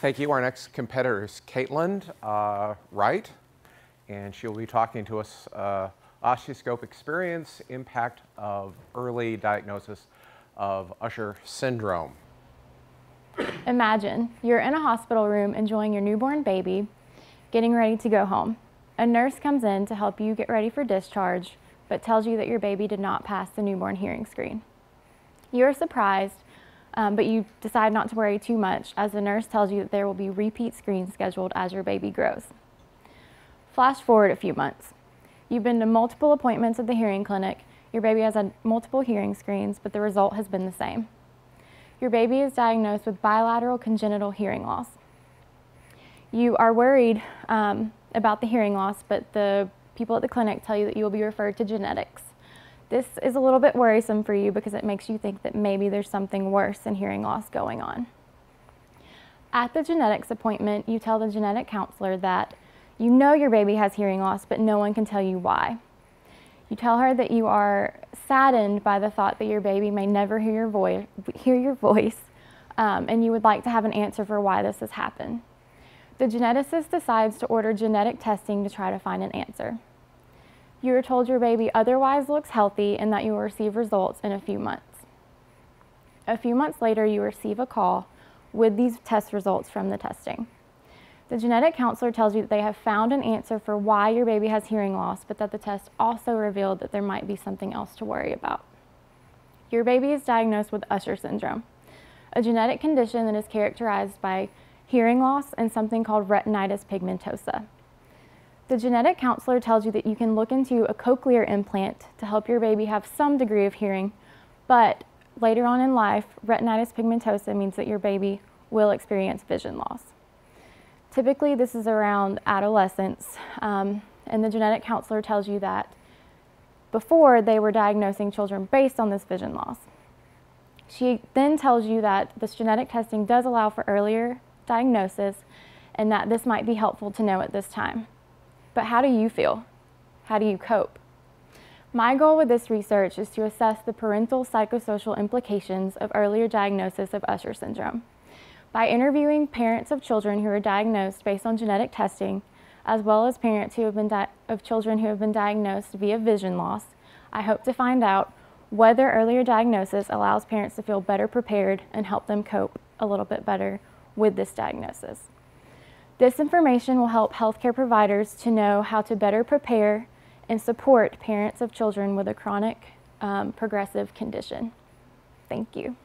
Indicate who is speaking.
Speaker 1: Thank you. Our next competitor is Caitlin Wright, and she'll be talking to us oscilloscope experience, impact of early diagnosis of Usher syndrome.
Speaker 2: Imagine you're in a hospital room enjoying your newborn baby, getting ready to go home. A nurse comes in to help you get ready for discharge, but tells you that your baby did not pass the newborn hearing screen. You're surprised, but you decide not to worry too much as the nurse tells you that there will be repeat screens scheduled as your baby grows. Flash forward a few months. You've been to multiple appointments at the hearing clinic. Your baby has had multiple hearing screens, but the result has been the same. Your baby is diagnosed with bilateral congenital hearing loss. You are worried about the hearing loss, but the people at the clinic tell you that you will be referred to genetics. This is a little bit worrisome for you because it makes you think that maybe there's something worse than hearing loss going on. At the genetics appointment, you tell the genetic counselor that you know your baby has hearing loss, but no one can tell you why. You tell her that you are saddened by the thought that your baby may never hear your voice, and you would like to have an answer for why this has happened. The geneticist decides to order genetic testing to try to find an answer. You are told your baby otherwise looks healthy and that you will receive results in a few months. A few months later, you receive a call with these test results from the testing. The genetic counselor tells you that they have found an answer for why your baby has hearing loss, but that the test also revealed that there might be something else to worry about. Your baby is diagnosed with Usher syndrome, a genetic condition that is characterized by hearing loss and something called retinitis pigmentosa. The genetic counselor tells you that you can look into a cochlear implant to help your baby have some degree of hearing, but later on in life, retinitis pigmentosa means that your baby will experience vision loss. Typically, this is around adolescence, and the genetic counselor tells you that before they were diagnosing children based on this vision loss. She then tells you that this genetic testing does allow for earlier diagnosis and that this might be helpful to know at this time. But how do you feel? How do you cope? My goal with this research is to assess the parental psychosocial implications of earlier diagnosis of Usher syndrome. By interviewing parents of children who are diagnosed based on genetic testing, as well as parents who have been of children who have been diagnosed via vision loss, I hope to find out whether earlier diagnosis allows parents to feel better prepared and help them cope a little bit better with this diagnosis. This information will help healthcare providers to know how to better prepare and support parents of children with a chronic progressive condition. Thank you.